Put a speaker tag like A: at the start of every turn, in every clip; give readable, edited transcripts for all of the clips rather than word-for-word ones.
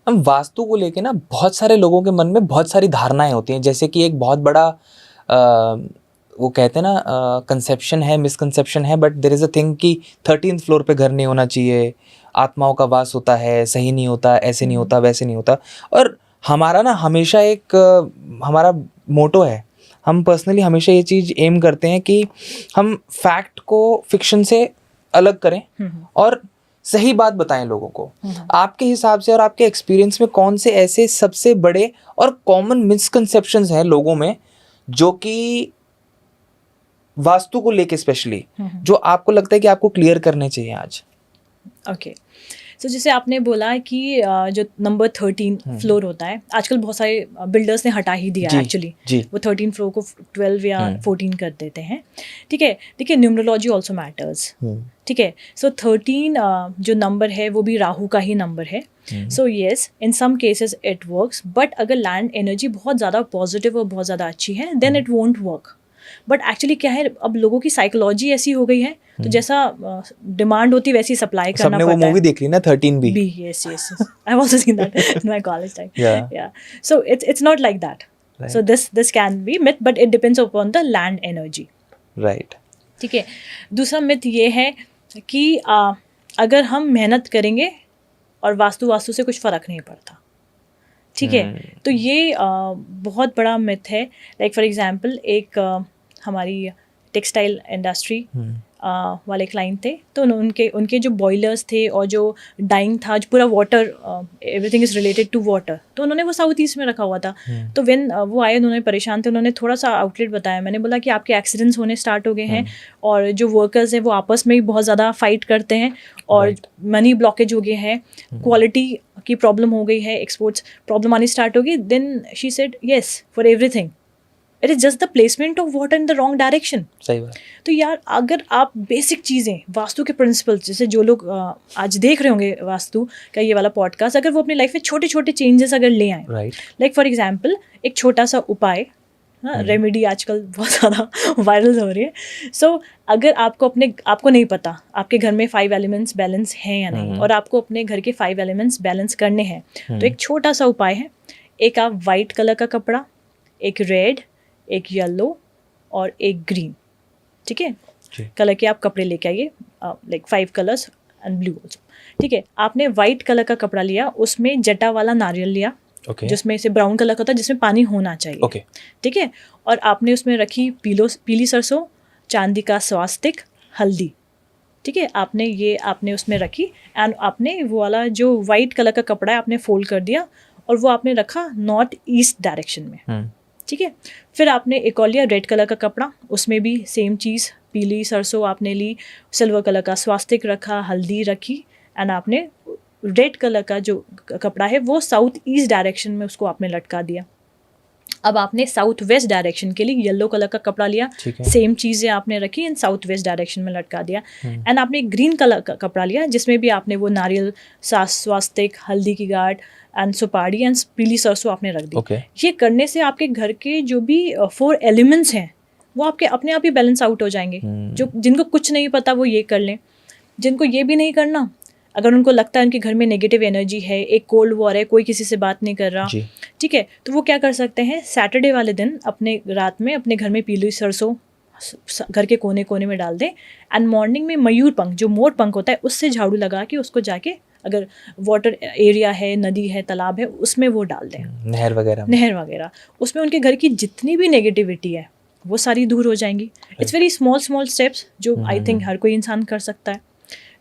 A: हम वास्तु को लेके ना बहुत सारे लोगों के मन में बहुत सारी धारणाएं होती हैं, जैसे कि एक बहुत बड़ा वो कहते हैं ना कंसेप्शन है, मिसकंसेप्शन है, but there is a thing कि 13th फ्लोर पे घर नहीं होना चाहिए, आत्माओं का वास होता है, सही नहीं होता, ऐसे नहीं होता, वैसे नहीं होता। और हमारा ना हमेशा एक हमारा मोटो है, हम पर्सनली हमेशा ये चीज़ एम करते हैं कि हम फैक्ट को फिक्शन से अलग करें और सही बात बताएं लोगों को। आपके हिसाब से और आपके एक्सपीरियंस में कौन से ऐसे सबसे बड़े और कॉमन मिसकंसेप्शंस हैं लोगों में जो कि वास्तु को लेके स्पेशली, जो आपको लगता है कि आपको क्लियर करने चाहिए आज?
B: ओके, सो जैसे आपने बोला कि जो नंबर 13 फ्लोर होता है, आजकल बहुत सारे बिल्डर्स ने हटा ही दिया है एक्चुअली, वो 13 फ्लोर को 12 या 14 कर देते हैं। ठीक है, देखिए न्यूमरोलॉजी ऑल्सो मैटर्स। ठीक है, सो 13 जो नंबर है वो भी राहु का ही नंबर है। So yes, in some cases it works, but अगर लैंड एनर्जी बहुत ज़्यादा पॉजिटिव और बहुत ज़्यादा अच्छी है then it won't work. But actually क्या है, अब लोगों की साइकोलॉजी ऐसी हो गई है, तो जैसा डिमांड होती है वैसी सप्लाई करना पड़ता है।
A: सबने वो मूवी देख ली ना 13 B?
B: Yes, yes, yes. I've also seen that in my college time. Yeah. So it's not like that. Right. So this can be myth, but it depends upon the land energy.
A: Right.
B: ठीक है, दूसरा myth ये है कि अगर हम मेहनत करेंगे और वास्तु से कुछ फ़र्क नहीं पड़ता। ठीक है, तो ये बहुत बड़ा मिथ है। लाइक फॉर एग्जांपल, एक हमारी टेक्सटाइल इंडस्ट्री वाले क्लाइंट थे, तो उनके जो बॉयलर्स थे और जो डाइंग था, जो पूरा water, everything is related to water, तो उन्होंने वो साउथ ईस्ट में रखा हुआ था। तो व्हेन वो आए, उन्होंने परेशान थे, उन्होंने थोड़ा सा आउटलेट बताया। मैंने बोला कि आपके एक्सीडेंट्स होने स्टार्ट हो गए हैं और जो वर्कर्स हैं वो आपस में ही बहुत ज़्यादा फाइट करते हैं और मनी ब्लॉकेज हो गए हैं, क्वालिटी की प्रॉब्लम हो गई है, एक्सपोर्ट्स प्रॉब्लम आनी स्टार्ट हो गई। Then she said yes for everything, it is just the placement of water in the wrong direction.
A: सही बात।
B: तो यार, अगर आप बेसिक चीज़ें, वास्तु के प्रिंसिपल, जैसे जो लोग आज देख रहे होंगे वास्तु का ये वाला पॉडकास्ट, अगर वो अपनी लाइफ में छोटे छोटे चेंजेस अगर ले आए, लाइक फॉर एग्जांपल एक छोटा सा उपाय, रेमेडी आजकल बहुत ज़्यादा वायरल हो रही है। सो अगर आपको नहीं पता आपके घर में 5 एलिमेंट्स बैलेंस हैं या नहीं, और आपको अपने घर के 5 एलिमेंट्स बैलेंस करने हैं, तो एक छोटा सा उपाय है, एक आप वाइट कलर का कपड़ा, एक रेड, एक येलो और एक ग्रीन, ठीक है, कलर के आप कपड़े लेके आइए, like 5 colours and blue also. ठीक है, आपने वाइट कलर का कपड़ा लिया, उसमें जटा वाला नारियल लिया, जिसमें से ब्राउन कलर का होता है, जिसमें पानी होना चाहिए। ठीक है, और आपने उसमें रखी पीली सरसों, चांदी का स्वास्तिक, हल्दी। ठीक है, आपने उसमें रखी, एंड आपने वो वाला जो वाइट कलर का कपड़ा है आपने फोल्ड कर दिया और वो आपने रखा नॉर्थ ईस्ट डायरेक्शन में। ठीक है, फिर आपने एक और लिया रेड कलर का कपड़ा, उसमें भी सेम चीज़, पीली सरसों आपने ली, सिल्वर कलर का स्वास्तिक रखा, हल्दी रखी, एंड आपने रेड कलर का जो कपड़ा है वो साउथ ईस्ट डायरेक्शन में उसको आपने लटका दिया। अब आपने साउथ वेस्ट डायरेक्शन के लिए येलो कलर का कपड़ा लिया, सेम चीज़ें आपने रखी एंड साउथ वेस्ट डायरेक्शन में लटका दिया, एंड आपने ग्रीन कलर का कपड़ा लिया, जिसमें भी आपने वो नारियल, स्वास्तिक, हल्दी की गांठ एंड सुपारी एंड पीली सरसों आपने रख दी। ये करने से आपके घर के जो भी 4 एलिमेंट्स हैं वो आपके अपने आप ही बैलेंस आउट हो जाएंगे। जो जिनको कुछ नहीं पता वो ये कर लें, जिनको ये भी नहीं करना, अगर उनको लगता है उनके घर में नेगेटिव एनर्जी है, एक कोल्ड वॉर है, कोई किसी से बात नहीं कर रहा, ठीक है, तो वो क्या कर सकते हैं, सैटरडे वाले दिन अपने रात में अपने घर में पीली सरसों घर के कोने कोने में डाल दें, एंड मॉर्निंग में मयूर पंख, जो मोर पंख होता है, उससे झाड़ू लगा के उसको जाके, अगर वाटर एरिया है, नदी है, तालाब है, उसमें वो डाल दें, नहर वगैरह, उसमें उनके घर की जितनी भी नेगेटिविटी है वो सारी दूर हो जाएंगी। इट्स वेरी स्मॉल स्टेप्स जो आई थिंक हर कोई इंसान कर सकता है।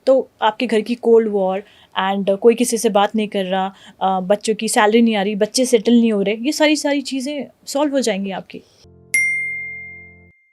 B: तो आपके घर की कोल्ड वॉर एंड कोई किसी से बात नहीं कर रहा, बच्चों की सैलरी नहीं आ रही, बच्चे सेटल नहीं हो रहे, ये सारी चीज़ें सॉल्व हो जाएंगी आपकी।